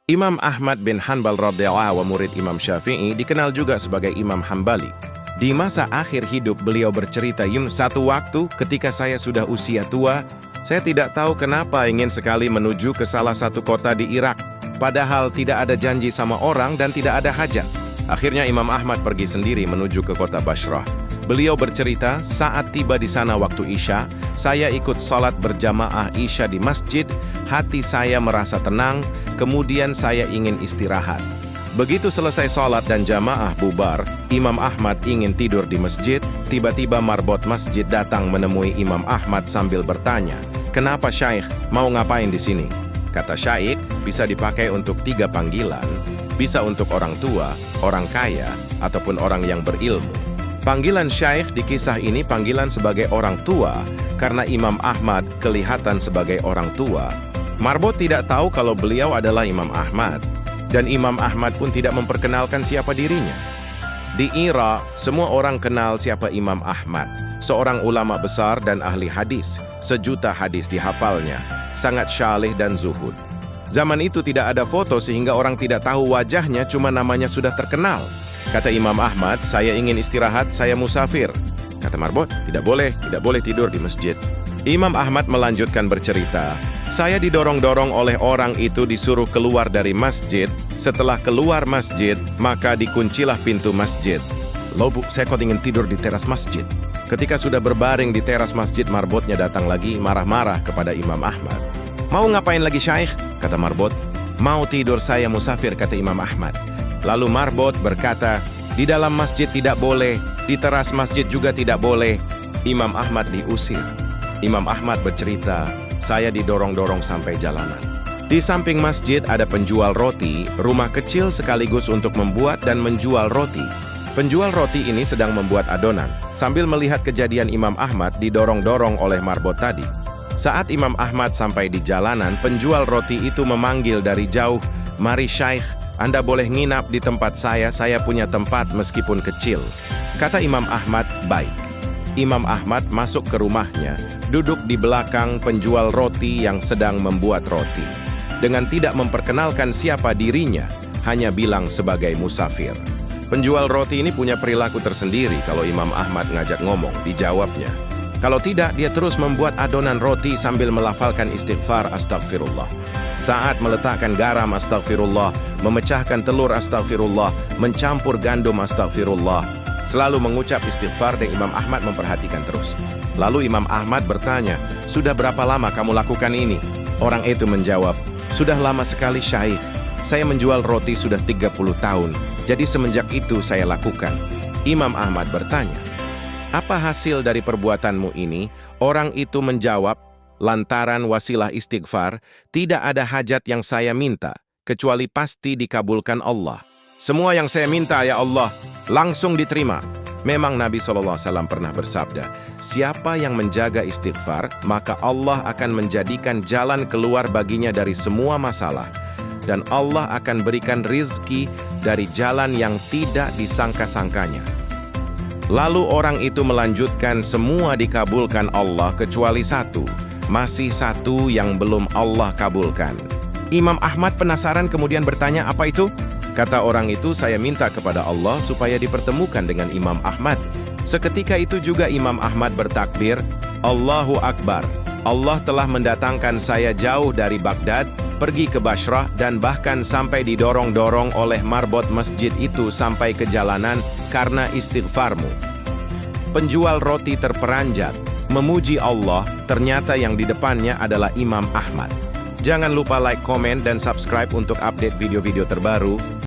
Imam Ahmad bin Hanbal radhiyallahu anhu, murid Imam Syafi'i, dikenal juga sebagai Imam Hambali. Di masa akhir hidup beliau bercerita, "Satu waktu ketika saya sudah usia tua, saya tidak tahu kenapa ingin sekali menuju ke salah satu kota di Irak. Padahal tidak ada janji sama orang dan tidak ada hajat. Akhirnya Imam Ahmad pergi sendiri menuju ke kota Bashrah. Beliau bercerita, saat tiba di sana waktu Isya, saya ikut sholat berjamaah Isya di masjid, hati saya merasa tenang, kemudian saya ingin istirahat. Begitu selesai sholat dan jamaah bubar, Imam Ahmad ingin tidur di masjid, tiba-tiba marbot masjid datang menemui Imam Ahmad sambil bertanya, "Kenapa Syaikh, mau ngapain di sini?" Kata Syaikh, bisa dipakai untuk 3 panggilan, bisa untuk orang tua, orang kaya, ataupun orang yang berilmu. Panggilan Syaikh di kisah ini panggilan sebagai orang tua, karena Imam Ahmad kelihatan sebagai orang tua. Marbot tidak tahu kalau beliau adalah Imam Ahmad, dan Imam Ahmad pun tidak memperkenalkan siapa dirinya. Di Irak, semua orang kenal siapa Imam Ahmad, seorang ulama besar dan ahli hadis, 1.000.000 hadis dihafalnya, sangat syalih dan zuhud. Zaman itu tidak ada foto sehingga orang tidak tahu wajahnya, cuma namanya sudah terkenal. Kata Imam Ahmad, "Saya ingin istirahat, saya musafir." Kata marbot, tidak boleh tidur di masjid." Imam Ahmad melanjutkan bercerita, "Saya didorong-dorong oleh orang itu disuruh keluar dari masjid. Setelah keluar masjid, maka dikuncilah pintu masjid. Loh bu, saya kok ingin tidur di teras masjid." Ketika sudah berbaring di teras masjid, marbotnya datang lagi marah-marah kepada Imam Ahmad. "Mau ngapain lagi Syaikh?" Kata marbot. "Mau tidur, saya musafir," kata Imam Ahmad. Lalu marbot berkata, "Di dalam masjid tidak boleh, di teras masjid juga tidak boleh." Imam Ahmad diusir. Imam Ahmad bercerita, "Saya didorong-dorong sampai jalanan. Di samping masjid ada penjual roti, rumah kecil sekaligus untuk membuat dan menjual roti. Penjual roti ini sedang membuat adonan, sambil melihat kejadian Imam Ahmad didorong-dorong oleh marbot tadi. Saat Imam Ahmad sampai di jalanan, penjual roti itu memanggil dari jauh, "Mari Syaikh, Anda boleh nginap di tempat saya punya tempat meskipun kecil." Kata Imam Ahmad, "Baik." Imam Ahmad masuk ke rumahnya, duduk di belakang penjual roti yang sedang membuat roti. Dengan tidak memperkenalkan siapa dirinya, hanya bilang sebagai musafir. Penjual roti ini punya perilaku tersendiri kalau Imam Ahmad ngajak ngomong, dijawabnya. Kalau tidak, dia terus membuat adonan roti sambil melafalkan istighfar astagfirullah. Saat meletakkan garam astagfirullah, memecahkan telur astagfirullah, mencampur gandum astagfirullah, selalu mengucap istighfar dan Imam Ahmad memperhatikan terus. Lalu Imam Ahmad bertanya, "Sudah berapa lama kamu lakukan ini?" Orang itu menjawab, "Sudah lama sekali Syaikh. Saya menjual roti sudah 30 tahun, jadi semenjak itu saya lakukan." Imam Ahmad bertanya, "Apa hasil dari perbuatanmu ini?" Orang itu menjawab, "Lantaran wasilah istighfar, tidak ada hajat yang saya minta, kecuali pasti dikabulkan Allah. Semua yang saya minta, ya Allah, langsung diterima." Memang Nabi SAW pernah bersabda, "Siapa yang menjaga istighfar, maka Allah akan menjadikan jalan keluar baginya dari semua masalah. Dan Allah akan berikan rizki dari jalan yang tidak disangka-sangkanya." Lalu orang itu melanjutkan, "Semua dikabulkan Allah kecuali satu. Masih satu yang belum Allah kabulkan." Imam Ahmad penasaran kemudian bertanya, "Apa itu?" Kata orang itu, "Saya minta kepada Allah supaya dipertemukan dengan Imam Ahmad." Seketika itu juga Imam Ahmad bertakbir, "Allahu Akbar. Allah telah mendatangkan saya jauh dari Baghdad, pergi ke Bashrah, dan bahkan sampai didorong-dorong oleh marbot masjid itu sampai ke jalanan karena istighfarmu." Penjual roti terperanjat, memuji Allah, ternyata yang di depannya adalah Imam Ahmad. Jangan lupa like, komen, dan subscribe untuk update video-video terbaru.